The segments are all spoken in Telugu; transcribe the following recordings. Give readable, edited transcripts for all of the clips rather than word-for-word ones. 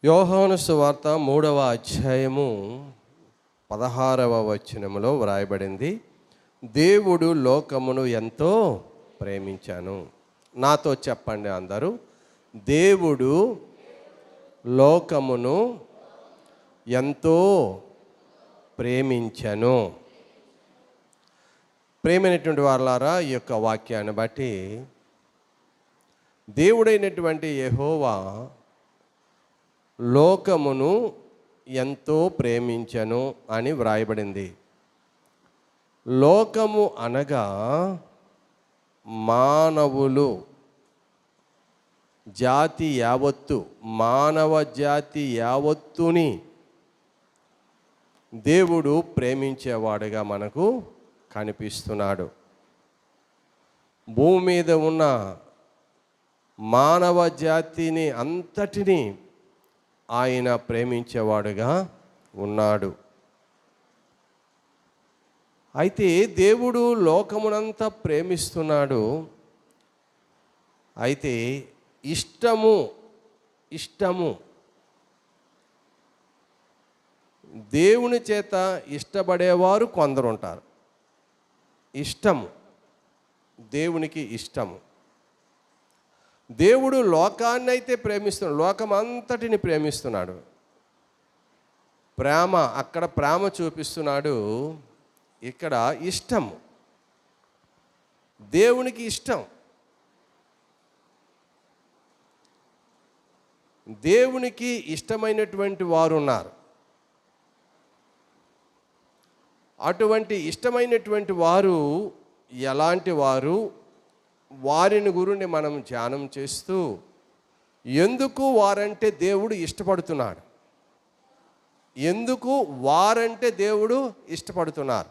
యోహాను సువార్త 3వ అధ్యాయము 16వ వచనములో వ్రాయబడింది, దేవుడు లోకమును ఎంతో ప్రేమించాను. నాతో చెప్పండి అందరూ, దేవుడు లోకమును ఎంతో ప్రేమించను. ప్రేమైనటువంటి వారలారా, ఈ యొక్క వాక్యాన్ని బట్టి దేవుడైనటువంటి యెహోవా లోకమును ఎంతో ప్రేమించను అని వ్రాయబడింది. లోకము అనగా మానవులు, జాతి యావత్తు, మానవ జాతి యావత్తుని దేవుడు ప్రేమించేవాడుగా మనకు కనిపిస్తున్నాడు. భూమి మీద ఉన్న మానవ జాతిని అంతటినీ ఆయన ప్రేమించేవాడుగా ఉన్నాడు. అయితే దేవుడు లోకమునంతా ప్రేమిస్తున్నాడు. అయితే ఇష్టము దేవుని చేత ఇష్టపడేవారు కొందరు ఉంటారు. ఇష్టము దేవునికి ఇష్టము. దేవుడు లోకాన్ని అయితే ప్రేమిస్తున్నాడు, లోకం అంతటిని ప్రేమిస్తున్నాడు. ప్రేమ, అక్కడ ప్రేమ చూపిస్తున్నాడు, ఇక్కడ ఇష్టము. దేవునికి ఇష్టం. దేవునికి ఇష్టమైనటువంటి వారు ఉన్నారు. అటువంటి ఇష్టమైనటువంటి వారు ఎలాంటి వారు, వారిని గురించి మనం ధ్యానం చేస్తూ, ఎందుకు వారంటే దేవుడు ఇష్టపడుతున్నాడు, ఎందుకు వారంటే దేవుడు ఇష్టపడుతున్నారు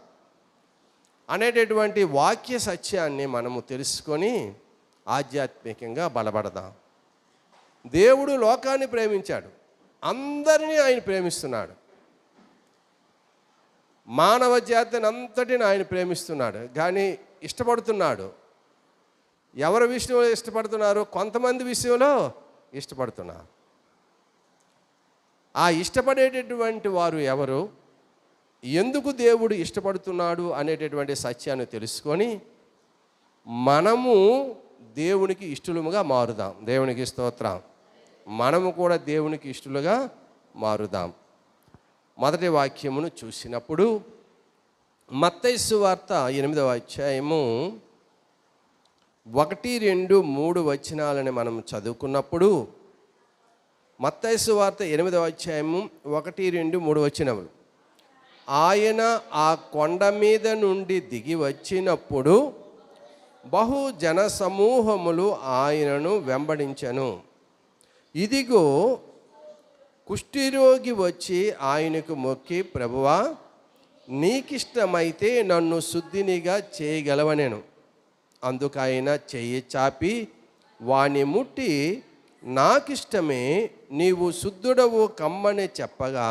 అనేటటువంటి వాక్య సత్యాన్ని మనము తెలుసుకొని ఆధ్యాత్మికంగా బలపడదాం. దేవుడు లోకాన్ని ప్రేమించాడు, అందరినీ ఆయన ప్రేమిస్తున్నాడు. మానవ జాతిని అంతటిని ఆయన ప్రేమిస్తున్నాడు, కానీ ఇష్టపడుతున్నాడు. ఎవరి విషయంలో ఇష్టపడుతున్నారు? కొంతమంది విషయంలో ఇష్టపడుతున్నారు. ఆ ఇష్టపడేటటువంటి వారు ఎవరు, ఎందుకు దేవుడు ఇష్టపడుతున్నాడు అనేటటువంటి సత్యాన్ని తెలుసుకొని మనము దేవునికి ఇష్టలుగా మారుదాం. దేవునికి స్తోత్రం. మనము కూడా దేవునికి ఇష్టలుగా మారుదాం. మొదటి వాక్యమును చూసినప్పుడు మత్తయి సువార్త 8వ అధ్యాయము 1, 2, 3 వచనాలని మనం చదువుకున్నప్పుడు, మత్తయి సువార్త 8వ అధ్యాయము 1, 2, 3 వచనములు. ఆయన ఆ కొండ మీద నుండి దిగి వచ్చినప్పుడు బహు జన సమూహములు ఆయనను వెంబడించెను. ఇదిగో కుష్ఠరోగి వచ్చి ఆయనకు మొక్కి, ప్రభువా, నీకిష్టమైతే నన్ను శుద్ధినిగా చేయగలవనెను. అందుకు ఆయన చెయ్యి చాపి వాని ముట్టి, నాకిష్టమే, నీవు శుద్ధుడవు కమ్మని చెప్పగా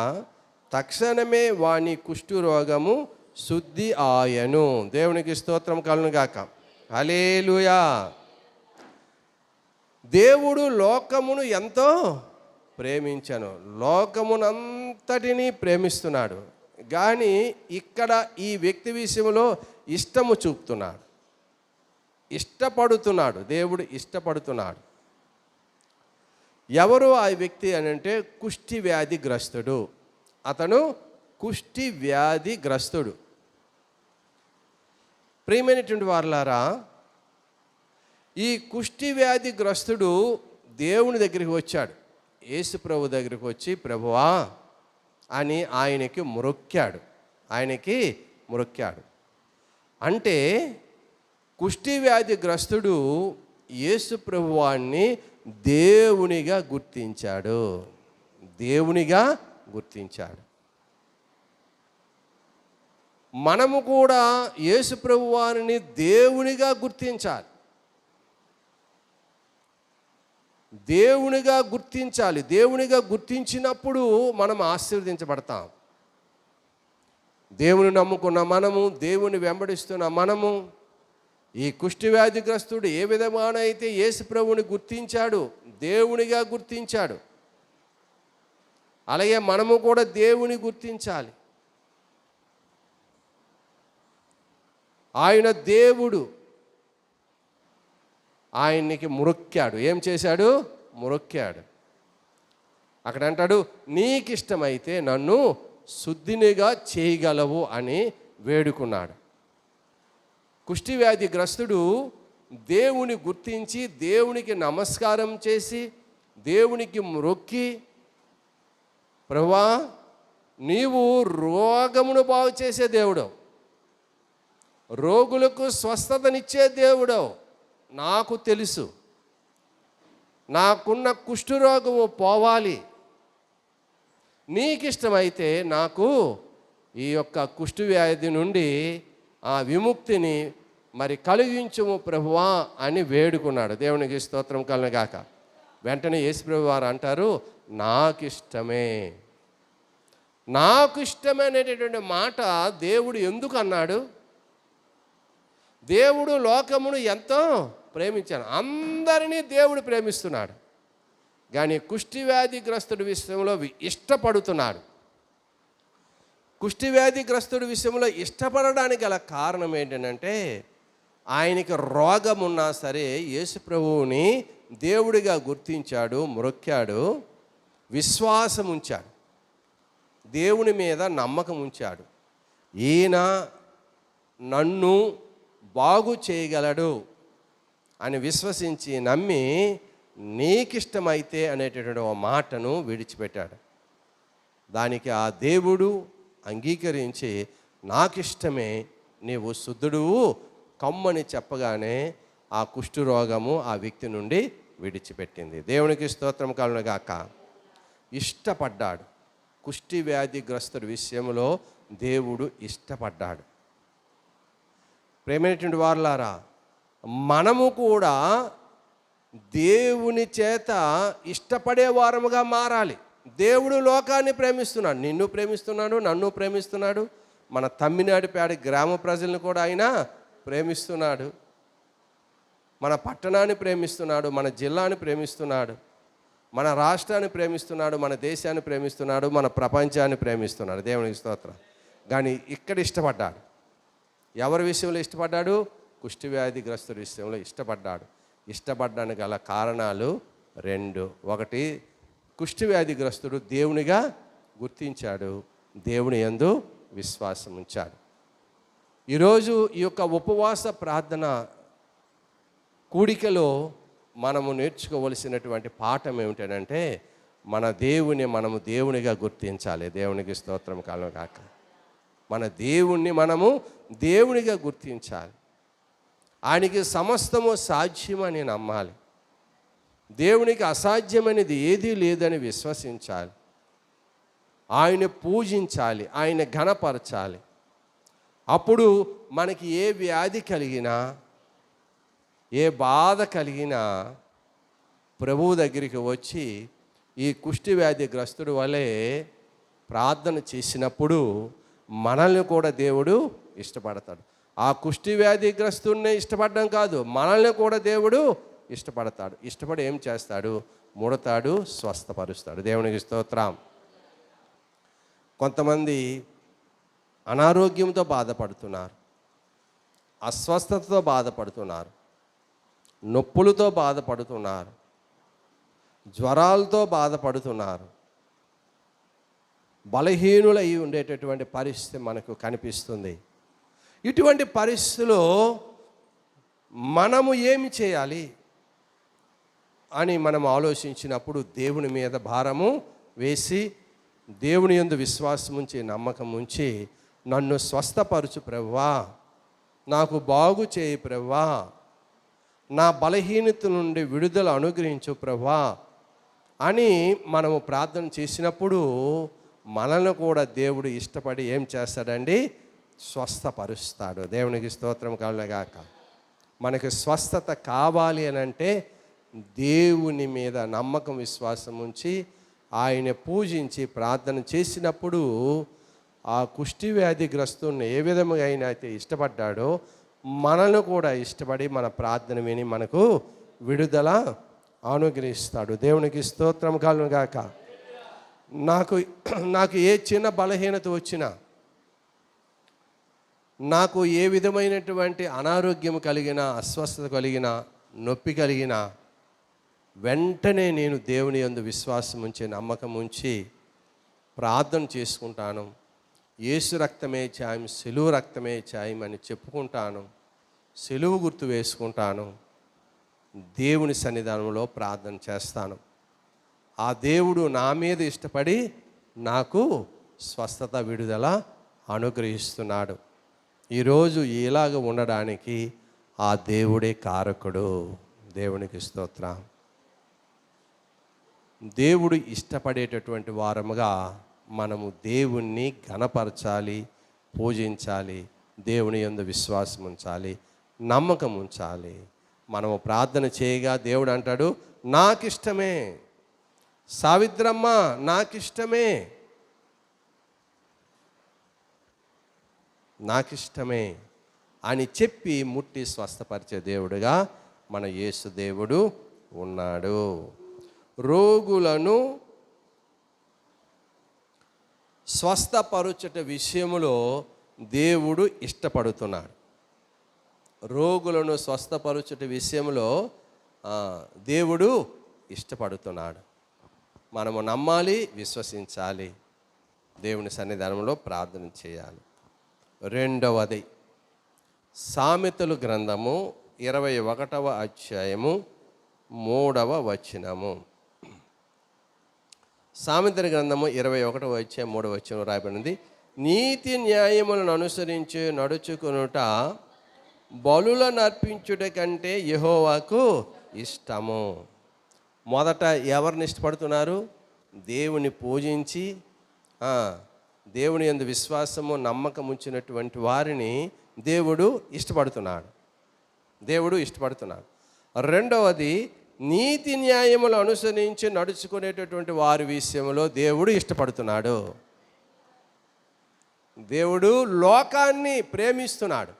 తక్షణమే వాని కుష్ఠరోగము శుద్ధి ఆయను. దేవునికి స్తోత్రం కలుగును గాక. హల్లెలూయా. దేవుడు లోకమును ఎంతో ప్రేమించను, లోకమునంతటినీ ప్రేమిస్తున్నాడు. కానీ ఇక్కడ ఈ వ్యక్తి విషయంలో ఇష్టము చూపుతున్నాడు, ఇష్టపడుతున్నాడు. దేవుడు ఇష్టపడుతున్నాడు. ఎవరు ఆ వ్యక్తి అని అంటే, కుష్ఠి వ్యాధిగ్రస్తుడు. అతను కుష్ఠి వ్యాధిగ్రస్తుడు. ప్రియమైనటువంటి వారలారా, ఈ కుష్ఠి వ్యాధిగ్రస్తుడు దేవుని దగ్గరికి వచ్చాడు. యేసు ప్రభు దగ్గరికి వచ్చి, ప్రభువా అని ఆయనకి మొరొక్కాడు. అంటే కుష్ఠి వ్యాధిగ్రస్తుడు యేసు ప్రభువాన్ని దేవునిగా గుర్తించాడు. మనము కూడా యేసు ప్రభువాన్ని దేవునిగా గుర్తించాలి. దేవునిగా గుర్తించినప్పుడు మనం ఆశీర్వదించబడతాం. దేవుని నమ్ముకున్న మనము, దేవుని వెంబడిస్తున్న మనము, ఈ కుష్టి వ్యాధిగ్రస్తుడు ఏ విధమానైతే యేసు ప్రభువుని గుర్తించాడు, దేవునిగా గుర్తించాడు, అలాగే మనము కూడా దేవుని గుర్తించాలి. ఆయన దేవుడు. ఆయనకి మొక్కాడు. ఏం చేశాడు? మొక్కాడు. అక్కడ అంటాడు, నీకిష్టమైతే నన్ను శుద్ధినిగా చేయగలవు అని వేడుకున్నాడు. కుష్ఠవ్యాధి గ్రస్తుడు దేవుని గుర్తించి, దేవునికి నమస్కారం చేసి, దేవునికి మొక్కి, ప్రభువా నీవు రోగమును బాగు చేసే దేవుడవు, రోగులకు స్వస్థతనిచ్చే దేవుడవు, నాకు తెలుసు, నాకున్న కుష్ఠరోగము పోవాలి, నీకిష్టమైతే నాకు ఈ యొక్క కుష్ఠవ్యాధి నుండి ఆ విముక్తిని మరి కలిగించుము ప్రభువా అని వేడుకున్నాడు. దేవునికి స్తోత్రం కలుగుగాక. వెంటనే యేసు ప్రభు వారు అంటారు, నాకిష్టమే. నాకు ఇష్టమే అనేటటువంటి మాట దేవుడు ఎందుకు అన్నాడు? దేవుడు లోకమును ఎంతో ప్రేమించాడు. అందరినీ దేవుడు ప్రేమిస్తున్నాడు, కానీ కుష్ఠవ్యాధిగ్రస్తుడి విషయంలో ఇష్టపడుతున్నాడు. కుష్ఠవ్యాధిగ్రస్తుడి విషయంలో ఇష్టపడడానికి గల కారణం ఏంటంటే, ఆయనకి రోగం ఉన్నా సరే యేసు ప్రభువుని దేవుడిగా గుర్తించాడు, మొక్కాడు, విశ్వాసం ఉంచాడు, దేవుని మీద నమ్మకం ఉంచాడు. ఈయన నన్ను బాగు చేయగలడు అని విశ్వసించి నమ్మి నీకిష్టమైతే అనేటటువంటి ఒక మాటను విడిచిపెట్టాడు. దానికి ఆ దేవుడు అంగీకరించి నాకిష్టమే, నీవు శుద్ధుడువు కమ్మని చెప్పగానే ఆ కుష్ఠరోగము ఆ వ్యక్తి నుండి విడిచిపెట్టింది. దేవునికి స్తోత్రం కలుగుగాక. ఇష్టపడ్డాడు. కుష్ఠవ్యాధిగ్రస్తుడి విషయంలో దేవుడు ఇష్టపడ్డాడు. ప్రేమైనటువంటి వారులారా, మనము కూడా దేవుని చేత ఇష్టపడే వారముగా మారాలి. దేవుడు లోకాన్ని ప్రేమిస్తున్నాడు, నిన్ను ప్రేమిస్తున్నాడు, నన్ను ప్రేమిస్తున్నాడు, మన తమ్మినాడిపేట గ్రామ ప్రజలను కూడా ఆయన ప్రేమిస్తున్నాడు, మన పట్టణాన్ని ప్రేమిస్తున్నాడు, మన జిల్లాని ప్రేమిస్తున్నాడు, మన రాష్ట్రాన్ని ప్రేమిస్తున్నాడు, మన దేశాన్ని ప్రేమిస్తున్నాడు, మన ప్రపంచాన్ని ప్రేమిస్తున్నాడు. దేవునికి స్తోత్రం. కానీ ఇక్కడ ఇష్టపడ్డాడు. ఎవరి విషయంలో ఇష్టపడ్డాడు? కుష్ఠవ్యాధిగ్రస్తుడి విషయంలో ఇష్టపడ్డాడు. ఇష్టపడడానికి గల కారణాలు రెండు. ఒకటి, కుష్ఠవ్యాధిగ్రస్తుడు దేవునిగా గుర్తించాడు, దేవుని యందు విశ్వాసం ఉంచాడు. ఈరోజు ఈ యొక్క ఉపవాస ప్రార్థన కూడికలో మనము నేర్చుకోవలసినటువంటి పాఠం ఏమిటంటే, మన దేవుని మనము దేవునిగా గుర్తించాలి. దేవునికి స్తోత్రం కలుగుగాక. మన దేవుణ్ణి మనము దేవునిగా గుర్తించాలి. ఆయనకి సమస్తము సాధ్యమని నమ్మాలి. దేవునికి అసాధ్యమైనది ఏదీ లేదని విశ్వసించాలి. ఆయన పూజించాలి, ఆయన ఘనపరచాలి. అప్పుడు మనకి ఏ వ్యాధి కలిగినా, ఏ బాధ కలిగినా ప్రభువు దగ్గరికి వచ్చి ఈ కుష్ఠవ్యాధిగ్రస్తుడి వలె ప్రార్థన చేసినప్పుడు మనల్ని కూడా దేవుడు ఇష్టపడతాడు. ఆ కుష్ఠవ్యాధిగ్రస్తుడిని ఇష్టపడడం కాదు, మనల్ని కూడా దేవుడు ఇష్టపడతాడు. ఇష్టపడి ఏం చేస్తాడు? ముడతాడు, స్వస్థపరుస్తాడు. దేవునికి స్తోత్రం. కొంతమంది అనారోగ్యంతో బాధపడుతున్నారు, అస్వస్థతతో బాధపడుతున్నారు, నొప్పులతో బాధపడుతున్నారు, జ్వరాలతో బాధపడుతున్నారు, బలహీనులై ఉండేటటువంటి పరిస్థితి మనకు కనిపిస్తుంది. ఇటువంటి పరిస్థితిలో మనము ఏమి చేయాలి అని మనం ఆలోచించినప్పుడు దేవుని మీద భారము వేసి, దేవుని యందు విశ్వాసం ఉంచి, నమ్మకం ఉంచి, నన్ను స్వస్థపరచు ప్రభువా, నాకు బాగు చేయి ప్రభువా, నా బలహీనత నుండి విడుదల అనుగ్రహించు ప్రభువా అని మనము ప్రార్థన చేసినప్పుడు మనల్ని కూడా దేవుడు ఇష్టపడి ఏం చేస్తాడండి? స్వస్థపరుస్తాడు. దేవునికి స్తోత్రం కలుగుగాక. మనకి స్వస్థత కావాలి అని అంటే దేవుని మీద నమ్మకం విశ్వాసం ఉంచి ఆయన పూజించి ప్రార్థన చేసినప్పుడు ఆ కుష్ఠవ్యాధిగ్రస్తుని ఏ విధముగా అయితే ఇష్టపడ్డాడో మనల్ని కూడా ఇష్టపడి మన ప్రార్థన విని మనకు విడుదల అనుగ్రహిస్తాడు. దేవునికి స్తోత్రం కలుగుగాక. నాకు నాకు ఏ చిన్న బలహీనత వచ్చినా, నాకు ఏ విధమైనటువంటి అనారోగ్యం కలిగిన, అస్వస్థత కలిగిన, నొప్పి కలిగిన, వెంటనే నేను దేవుని యందు విశ్వాసం ఉంచి, నమ్మకం ఉంచి ప్రార్థన చేసుకుంటాను. యేసు రక్తమే ఛాయం, సెలువు రక్తమే ఛాయం అని చెప్పుకుంటాను. సెలువు గుర్తు వేసుకుంటాను. దేవుని సన్నిధానంలో ప్రార్థన చేస్తాను. ఆ దేవుడు నా మీద ఇష్టపడి నాకు స్వస్థత, విడుదల అనుగ్రహిస్తున్నాడు. ఈరోజు ఇలాగ ఉండడానికి ఆ దేవుడే కారకుడు. దేవునికి స్తోత్రం. దేవుడు ఇష్టపడేటటువంటి వారముగా మనము దేవుణ్ణి ఘనపరచాలి, పూజించాలి, దేవుని యందు విశ్వాసం ఉంచాలి, నమ్మకం ఉంచాలి. మనము ప్రార్థన చేయగా దేవుడు అంటాడు, నాకిష్టమే సావిత్రమ్మ, నాకిష్టమే, నాకిష్టమే అని చెప్పి ముట్టి స్వస్థపరిచే దేవుడుగా మన యేసు దేవుడు ఉన్నాడు. రోగులను స్వస్థపరుచట విషయములో దేవుడు ఇష్టపడుతున్నాడు. రోగులను స్వస్థపరుచట విషయంలో దేవుడు ఇష్టపడుతున్నాడు. మనము నమ్మాలి, విశ్వసించాలి, దేవుని సన్నిధానంలో ప్రార్థన చేయాలి. రెండవది, సామెతలు గ్రంథము 21వ అధ్యాయము 3వ వచనము. సామెతల గ్రంథము 21వ అధ్యాయం 3వ వచనం రాయబడింది, నీతి న్యాయములను అనుసరించి నడుచుకొనుట బలులను అర్పించుట కంటే యెహోవాకు ఇష్టము. మొదట ఎవరిని ఇష్టపడుతున్నారు? దేవుని పూజించి దేవుని యందు విశ్వాసము, నమ్మకం ఉంచినటువంటి వారిని దేవుడు ఇష్టపడుతున్నాడు. దేవుడు ఇష్టపడుతున్నాడు. రెండవది, నీతి న్యాయములు అనుసరించి నడుచుకునేటటువంటి వారి విషయంలో దేవుడు ఇష్టపడుతున్నాడు. దేవుడు లోకాన్ని ప్రేమిస్తున్నాడు.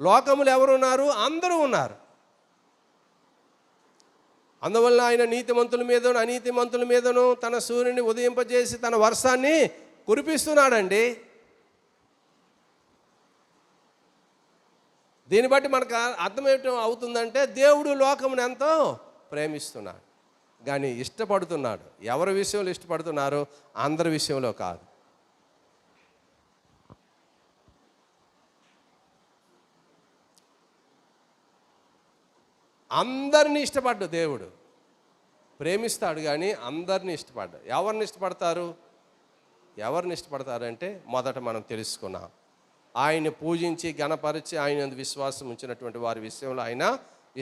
లోకములు ఎవరున్నారు? అందరూ ఉన్నారు. అందువల్ల ఆయన నీతిమంతుల మీదను అనీతిమంతుల మీదను తన సూర్యుని ఉదయింపజేసి తన వర్షాన్ని కురిపిస్తున్నాడండి. దీన్ని బట్టి మనకు అర్థమేయటం అవుతుందంటే దేవుడు లోకమును ఎంతో ప్రేమిస్తున్నాడు, కానీ ఇష్టపడుతున్నాడు. ఎవరి విషయంలో ఇష్టపడుతున్నారు? అందరి విషయంలో కాదు. అందరినీ ఇష్టపడ్డు దేవుడు. ప్రేమిస్తాడు కానీ అందరినీ ఇష్టపడ్డాడు. ఎవరిని ఇష్టపడతారు? ఎవరిని ఇష్టపడతారంటే మొదట మనం తెలుసుకున్నాం, ఆయన్ని పూజించి ఘనపరిచి ఆయన విశ్వాసం ఉంచినటువంటి వారి విషయంలో ఆయన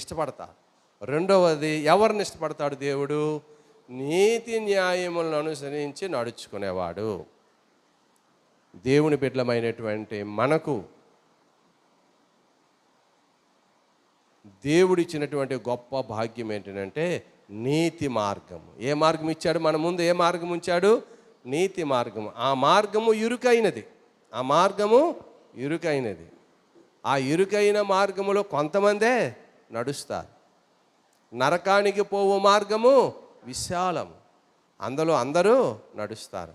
ఇష్టపడతాడు. రెండవది, ఎవరిని ఇష్టపడతాడు దేవుడు? నీతి న్యాయములను అనుసరించి నడుచుకునేవాడు. దేవుని బిడ్డలమైనటువంటి మనకు దేవుడిచ్చినటువంటి గొప్ప భాగ్యం ఏంటంటే నీతి మార్గం. ఏ మార్గం ఇచ్చాడు? మన ముందు ఏ మార్గం ఉంచాడు? నీతి మార్గము. ఆ మార్గము ఇరుకైనది. ఆ మార్గము ఇరుకైనది. ఆ ఇరుకైన మార్గములో కొంతమందే నడుస్తారు. నరకానికి పోవు మార్గము విశాలం, అందులో అందరూ నడుస్తారు.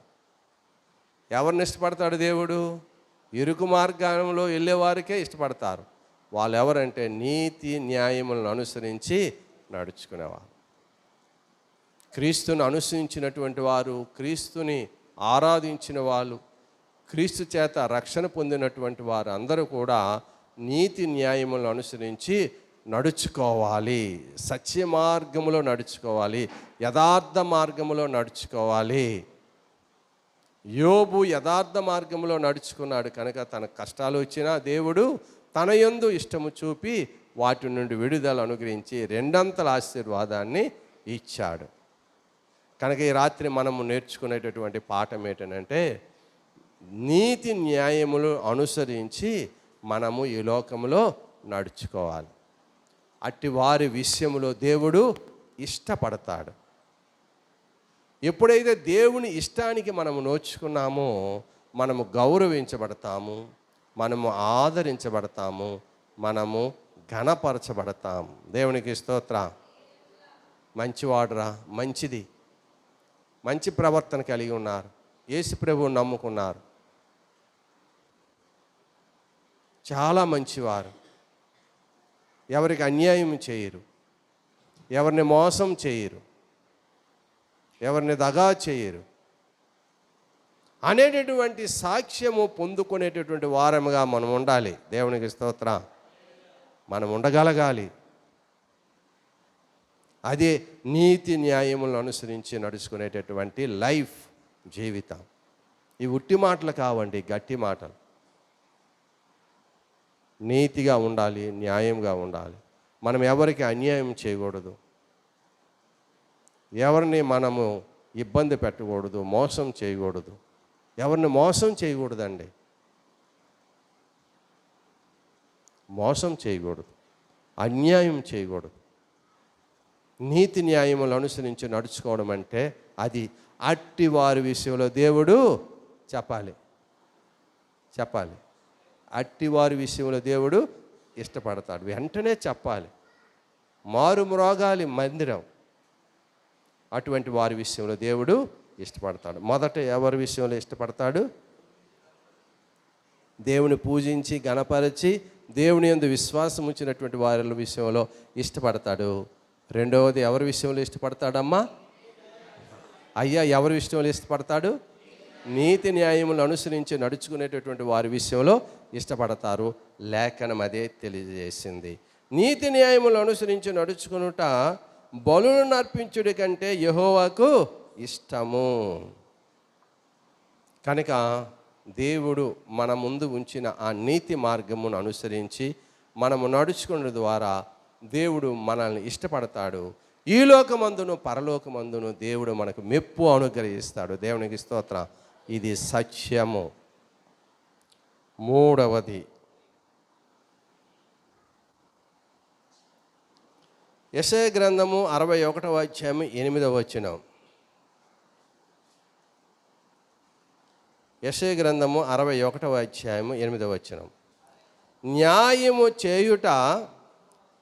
ఎవరిని ఇష్టపడతాడు దేవుడు? ఇరుకు మార్గంలో వెళ్ళేవారికే ఇష్టపడతారు. వాళ్ళు ఎవరంటే నీతి న్యాయములను అనుసరించి నడుచుకునేవారు. క్రీస్తుని అనుసరించినటువంటి వారు, క్రీస్తుని ఆరాధించిన వాళ్ళు, క్రీస్తు చేత రక్షణ పొందినటువంటి వారు అందరూ కూడా నీతి న్యాయములను అనుసరించి నడుచుకోవాలి. సత్య మార్గములో నడుచుకోవాలి, యథార్థ మార్గములో నడుచుకోవాలి. యోబు యథార్థ మార్గములో నడుచుకున్నాడు కనుక తన కష్టాలు వచ్చినా దేవుడు తన యందు ఇష్టము చూపి వాటి నుండి విడుదల అనుగ్రహించి రెండంతల ఆశీర్వాదాన్ని ఇచ్చాడు. కనుక ఈ రాత్రి మనము నేర్చుకునేటటువంటి పాఠం ఏంటంటే నీతి న్యాయములు అనుసరించి మనము ఈ లోకంలో నడుచుకోవాలి. అట్టి వారి విషయంలో దేవుడు ఇష్టపడతాడు. ఎప్పుడైతే దేవుని ఇష్టానికి మనము నోచుకున్నామో మనము గౌరవించబడతాము, మనము ఆదరించబడతాము, మనము ఘనపరచబడతాము. దేవునికి స్తోత్రం. మంచివాడురా, మంచిది, మంచి ప్రవర్తన కలిగి ఉన్నారు, యేసు ప్రభువుని నమ్ముకున్నారు, చాలా మంచివారు, ఎవరికి అన్యాయం చేయరు, ఎవరిని మోసం చేయరు, ఎవరిని దగా చేయరు అనేటటువంటి సాక్ష్యము పొందుకునేటటువంటి వారముగా మనం ఉండాలి. దేవునికి స్తోత్రం. మనం ఉండగలగాలి. అదే నీతి న్యాయములను అనుసరించి నడుచుకునేటటువంటి లైఫ్, జీవితం. ఈ ఉట్టి మాటలు కావండి, గట్టి మాటలు. నీతిగా ఉండాలి, న్యాయంగా ఉండాలి. మనం ఎవరికి అన్యాయం చేయకూడదు, ఎవరిని మనము ఇబ్బంది పెట్టకూడదు, మోసం చేయకూడదు. ఎవరిని మోసం చేయకూడదండి, మోసం చేయకూడదు, అన్యాయం చేయకూడదు. నీతి న్యాయములు అనుసరించి నడుచుకోవడం అంటే అది అట్టి వారి విషయంలో దేవుడు చెప్పాలి. అట్టి వారి విషయంలో దేవుడు ఇష్టపడతాడు. వెంటనే చెప్పాలి. మారుమ్రోగాలి మందిరం, అటువంటి వారి విషయంలో దేవుడు ఇష్టపడతాడు. మొదట ఎవరి విషయంలో ఇష్టపడతాడు? దేవుని పూజించి గణపరిచి దేవుని యందు విశ్వాసం ఉంచినటువంటి వారి విషయంలో ఇష్టపడతాడు. రెండవది ఎవరి విషయంలో ఇష్టపడతాడమ్మా? అయ్యా, ఎవరి విషయంలో ఇష్టపడతాడు? నీతి న్యాయములు అనుసరించి నడుచుకునేటటువంటి వారి విషయంలో ఇష్టపడతారు. లేఖనం అదే తెలియజేసింది. నీతి న్యాయములు అనుసరించి నడుచుకునుట బలులను అర్పించుడి కంటే యెహోవాకు ఇష్టము. కనుక దేవుడు మన ముందు ఉంచిన ఆ నీతి మార్గమును అనుసరించి మనము నడుచుకున్న ద్వారా దేవుడు మనల్ని ఇష్టపడతాడు. ఈ లోకమందును పరలోకమందును దేవుడు మనకు మెప్పు అనుగ్రహిస్తాడు. దేవునికి స్తోత్రం. ఇది సత్యము. మూడవది, యెషయా గ్రంథము 61వ అధ్యాయం 8వ వచనం. యెషయా గ్రంథము 61వ అధ్యాయం 8వ వచనం. న్యాయము చేయుట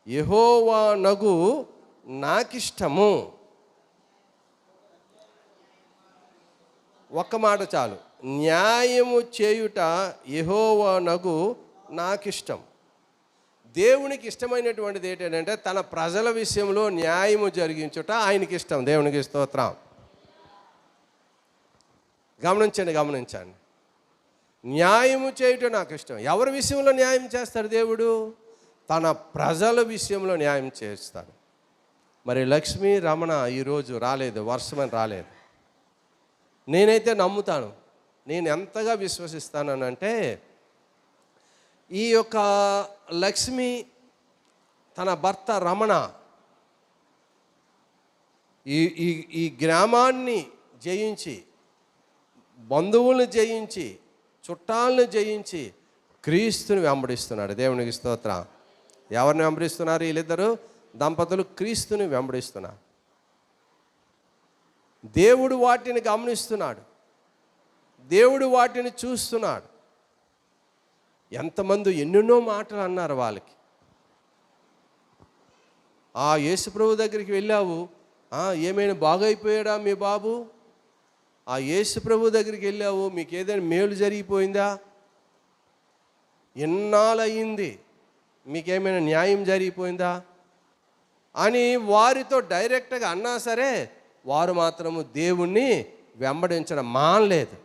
యెహోవానగు నాకిష్టము. ఒక్క మాట చాలు. న్యాయము చేయుట యెహోవానగు నాకిష్టం. దేవునికి ఇష్టమైనటువంటిది ఏంటంటే తన ప్రజల విషయంలో న్యాయము జరిగించుట ఆయనకి ఇష్టం. దేవునికి స్తోత్రం. గమనించండి. న్యాయము చేయుట నాకు ఇష్టం. ఎవరి విషయంలో న్యాయం చేస్తాడు దేవుడు? తన ప్రజల విషయంలో న్యాయం చేస్తాడు. మరి లక్ష్మీ రమణ ఈరోజు రాలేదు, వర్షమని రాలేదు. నేనైతే నమ్ముతాను. నేను ఎంతగా విశ్వసిస్తానంటే ఈ యొక్క లక్ష్మి తన భర్త రమణ ఈ గ్రామాన్ని జయించి, బంధువులను జయించి, చుట్టాలను జయించి క్రీస్తుని వెంబడిస్తున్నాడు. దేవునికి స్తోత్రం. ఎవరిని వెంబడిస్తున్నారు? వీళ్ళిద్దరు దంపతులు క్రీస్తుని వెంబడిస్తున్నారు. దేవుడు వాటిని గమనిస్తున్నాడు, దేవుడు వాటిని చూస్తున్నాడు. ఎంతమంది ఎన్నెన్నో మాటలు అన్నారు వాళ్ళకి. ఆ యేసుప్రభు దగ్గరికి వెళ్ళావు, ఏమైనా బాగైపోయాడా మీ బాబు? ఆ యేసుప్రభు దగ్గరికి వెళ్ళావు, మీకు ఏదైనా మేలు జరిగిపోయిందా? ఎన్నాళ్ళయింది, మీకేమైనా న్యాయం జరిగిపోయిందా అని వారితో డైరెక్ట్గా అన్నా సరే వారు మాత్రము దేవుణ్ణి వెంబడించడం మానలేదు.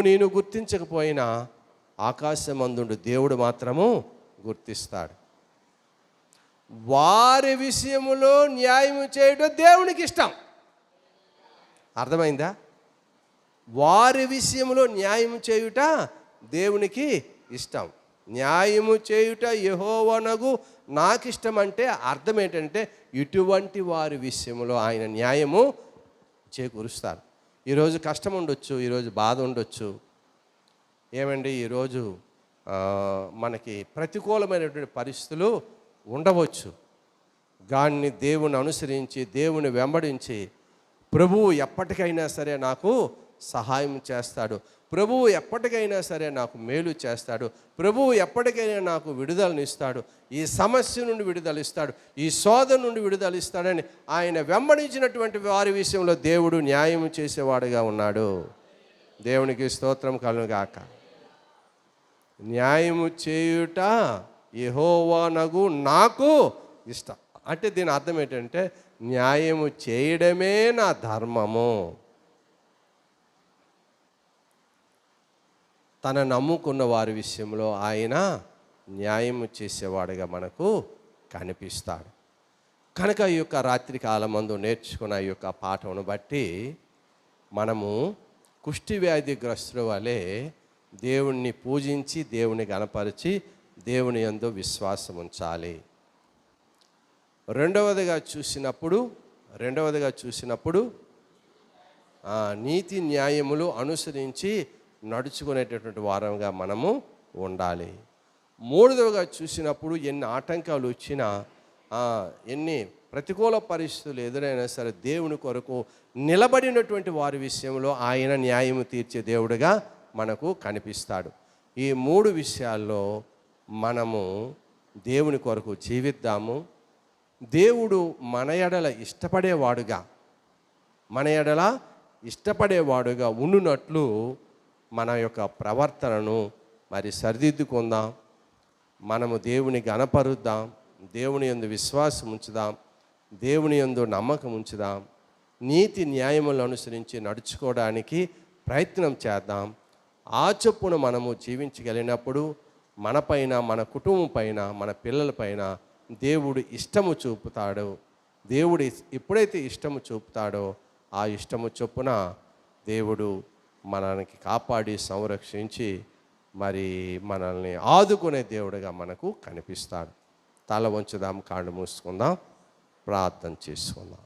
నేను గుర్తించకపోయినా ఆకాశమందుండు దేవుడు మాత్రము గుర్తిస్తాడు. వారి విషయములో న్యాయం చేయడం దేవునికి ఇష్టం. అర్థమైందా? వారి విషయంలో న్యాయం చేయుట దేవునికి ఇష్టం. న్యాయము చేయుట యెహోవానగు నాకు ఇష్టం అంటే అర్థం ఏంటంటే ఇటువంటి వారి విషయంలో ఆయన న్యాయము చేకూరుస్తారు. ఈరోజు కష్టం ఉండొచ్చు, ఈరోజు బాధ ఉండొచ్చు. ఏమండి, ఈరోజు మనకి ప్రతికూలమైనటువంటి పరిస్థితులు ఉండవచ్చు. దాన్ని దేవుని అనుసరించి, దేవుని వెంబడించి ప్రభువు ఎప్పటికైనా సరే నాకు సహాయం చేస్తాడు. ప్రభువు ఎప్పటికైనా సరే నాకు మేలు చేస్తాడు. ప్రభువు ఎప్పటికైనా నాకు విడుదలనిస్తాడు. ఈ సమస్య నుండి విడుదలిస్తాడు, ఈ శోధన నుండి విడుదలిస్తాడని ఆయన వెంబడించినటువంటి వారి విషయంలో దేవుడు న్యాయం చేసేవాడుగా ఉన్నాడు. దేవునికి స్తోత్రం కలుగును గాక. న్యాయము చేయుట యెహోవానగు నాకు ఇష్టం. అంటే దీని అర్థం ఏంటంటే న్యాయము చేయడమే నా ధర్మము. తన నమ్ముకున్న వారి విషయంలో ఆయన న్యాయము చేసేవాడుగా మనకు కనిపిస్తాడు. కనుక ఈ యొక్క రాత్రి కాలమందు నేర్చుకున్న ఈ యొక్క పాఠమును బట్టి మనము కుష్టి వ్యాధిగ్రస్తుల వలె దేవుణ్ణి పూజించి దేవుని గణపరిచి దేవుని యందు విశ్వాసం ఉంచాలి. రెండవదిగా చూసినప్పుడు నీతి న్యాయములు అనుసరించి నడుచుకునేటటువంటి వారంగా మనము ఉండాలి. మూడవదిగా చూసినప్పుడు ఎన్ని ఆటంకాలు వచ్చినా, ఎన్ని ప్రతికూల పరిస్థితులు ఎదురైనా సరే దేవుని కొరకు నిలబడినటువంటి వారి విషయంలో ఆయన న్యాయము తీర్చే దేవుడుగా మనకు కనిపిస్తాడు. ఈ మూడు విషయాల్లో మనము దేవుని కొరకు జీవిద్దాము. దేవుడు మన ఎడల ఇష్టపడేవాడుగా ఉండునట్లు మన యొక్క ప్రవర్తనను మరి సరిదిద్దుకుందాం. మనము దేవుని గణపరుద్దాం, దేవుని యందు విశ్వాసం ఉంచుదాం, దేవుని యందు నమ్మకం ఉంచుదాం, నీతి న్యాయములను అనుసరించి నడుచుకోవడానికి ప్రయత్నం చేద్దాం. ఆ చొప్పున మనము జీవించగలిగినప్పుడు మనపైన, మన కుటుంబం పైన, మన పిల్లలపైన దేవుడు ఇష్టము చూపుతాడు. దేవుడు ఎప్పుడైతే ఇష్టము చూపుతాడో ఆ ఇష్టము చొప్పున దేవుడు మనల్ని కాపాడి సంరక్షించి మరి మనల్ని ఆదుకునే దేవుడుగా మనకు కనిపిస్తాడు. తల వంచుదాం, కాళ్ళు మూసుకుందాం, ప్రార్థన చేసుకుందాం.